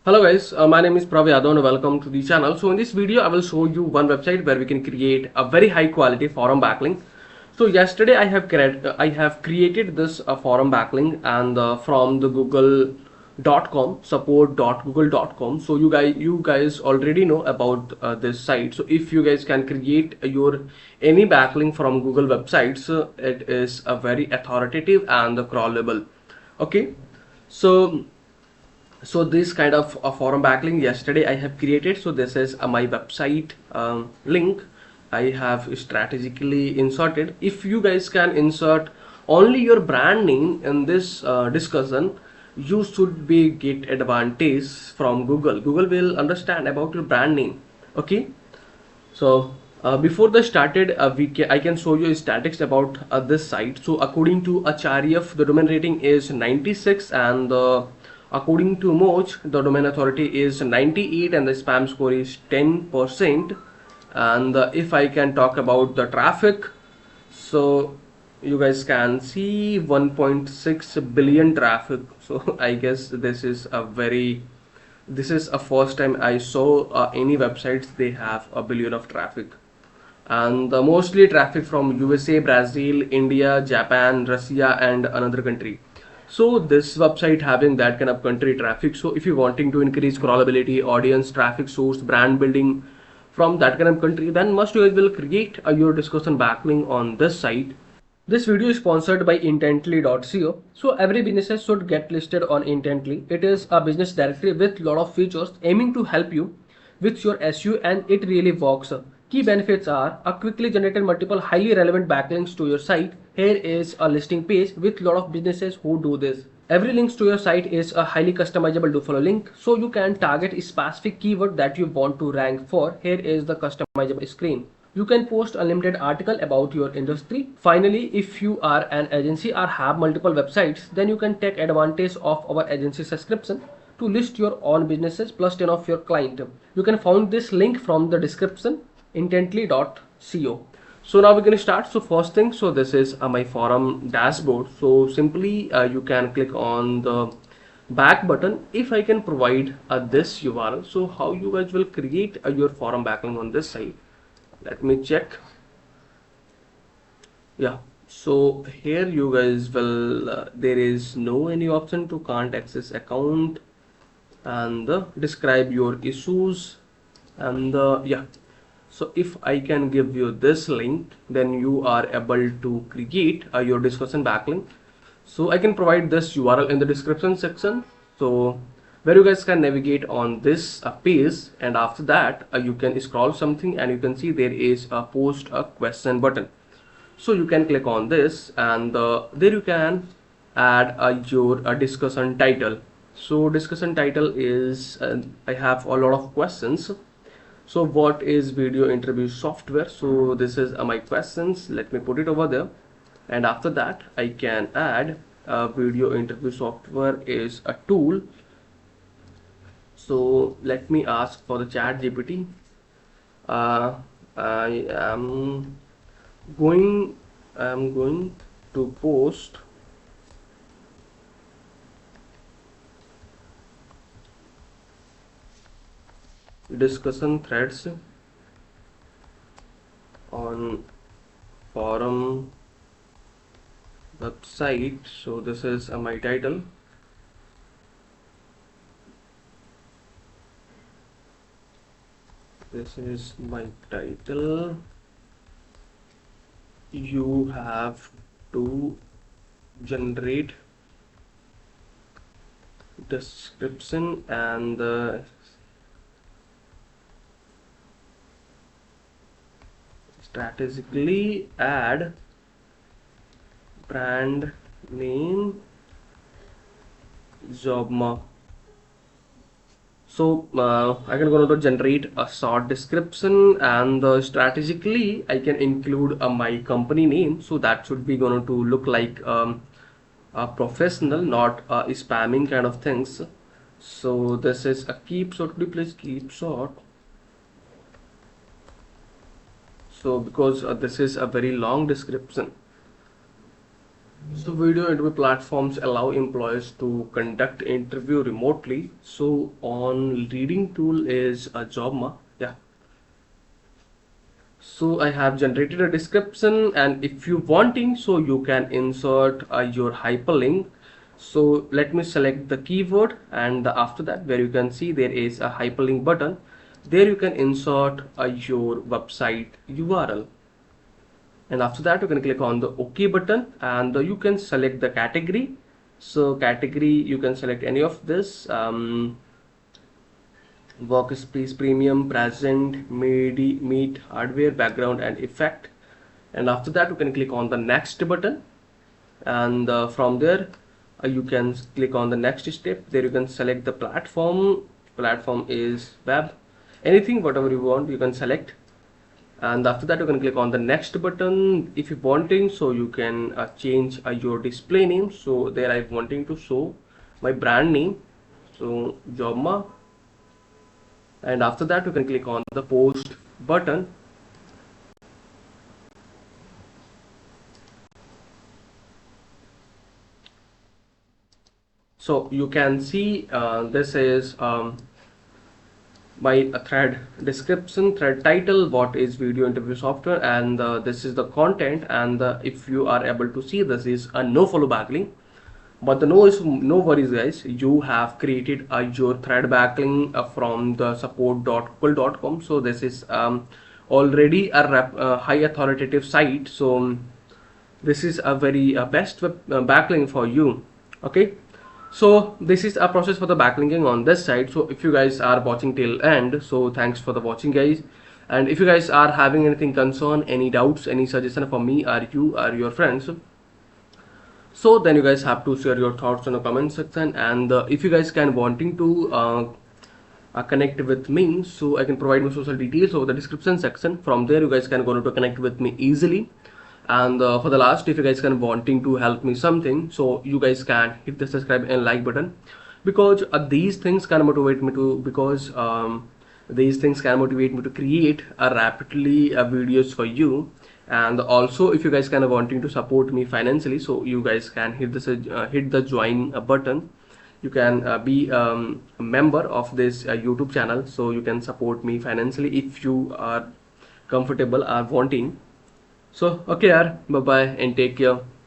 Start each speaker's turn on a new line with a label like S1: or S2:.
S1: Hello guys, my name is Prav Yadav and welcome to the channel. So in this video I will show you one website where we can create a very high quality forum backlink. So yesterday I have created this forum backlink and from the google.com support.google.com. So you guys already know about this site. So if you guys can create your any backlink from Google websites, it is a very authoritative and crawlable. Okay, so this kind of a forum backlink yesterday I have created. So this is my website link I have strategically inserted. If you guys can insert only your brand name in this discussion, you should be get advantage from Google will understand about your brand name. Okay, so before the started, I can show you statistics about this site. So according to Acharya, the domain rating is 96, and according to Moj, the domain authority is 98, and the spam score is 10%. And if I can talk about the traffic, so you guys can see 1.6 billion traffic. So I guess this is a first time I saw any websites they have a billion of traffic, and mostly traffic from USA, Brazil, India, Japan, Russia, and another country. So this website having that kind of country traffic. So if you're wanting to increase crawlability, audience, traffic source, brand building from that kind of country, then must you guys will create your discussion backlink on this site. This video is sponsored by intently.co. So every business should get listed on Intently. It is a business directory with lot of features aiming to help you with your SEO, and it really works. Key benefits are a quickly generated multiple highly relevant backlinks to your site. Here is a listing page with lot of businesses who do this. Every link to your site is a highly customizable do follow link, so you can target a specific keyword that you want to rank for. Here is the customizable screen. You can post unlimited article about your industry. Finally, if you are an agency or have multiple websites, then you can take advantage of our agency subscription to list your own businesses plus 10 of your client. You can find this link from the description intently.co. So now we're going to start. So first thing, so this is my forum dashboard. So simply you can click on the back button. If I can provide this URL, so how you guys will create your forum backlink on this site. Let me check. Yeah, so here you guys will there is no any option to can't access account, and describe your issues, and yeah, so if I can give you this link, then you are able to create your discussion backlink. So I can provide this URL in the description section, so where you guys can navigate on this page, and after that you can scroll something and you can see there is a post a question button. So you can click on this, and there you can add your discussion title. So discussion title is I have a lot of questions. So what is video interview software? So this is my questions. Let me put it over there, and after that I can add video interview software is a tool. So let me ask for the chat GPT. I am going I'm going to post discussion threads on forum website. So this is my title. This is my title. You have to generate description and strategically add brand name job mark. So I can go to generate a short description, and strategically I can include my company name, so that should be going to look like a professional, not spamming kind of things. So this is a keep short. Could you please keep short? So because this is a very long description. So video interview platforms allow employees to conduct interview remotely. So on leading tool is a Jobma. Yeah. So I have generated a description, and if you wanting, so you can insert your hyperlink. So let me select the keyword, and after that, where you can see there is a hyperlink button. There you can insert your website URL, and after that you can click on the OK button, and you can select the category. So category, you can select any of this. Workspace premium, present, meet, hardware, background and effect. And after that you can click on the next button, and from there you can click on the next step. There you can select the platform is web, anything whatever you want you can select. And after that you can click on the next button if you wanting, so you can change your display name. So there I'm wanting to show my brand name, so Jobma. And after that you can click on the post button. So you can see this is my thread description, thread title, what is video interview software, and this is the content. And if you are able to see, this is a no follow backlink. But the no worries guys, you have created your thread backlink from the support.google.com. So this is already a high authoritative site. So this is a very best web, backlink for you. Okay, so this is a process for the backlinking on this side. So if you guys are watching till end, so thanks for the watching guys. And if you guys are having anything concern, any doubts, any suggestion for me or you or your friends, so then you guys have to share your thoughts in the comment section. And if you guys can wanting to connect with me, so I can provide my social details over the description section. From there you guys can go to connect with me easily. And for the last, if you guys can wanting to help me something, so you guys can hit the subscribe and like button, because these things can motivate me to, because these things can motivate me to create a rapidly videos for you. And also if you guys kind of wanting to support me financially, so you guys can hit the join button. You can be a member of this YouTube channel, so you can support me financially if you are comfortable or wanting. So okay yaar, bye bye and take care.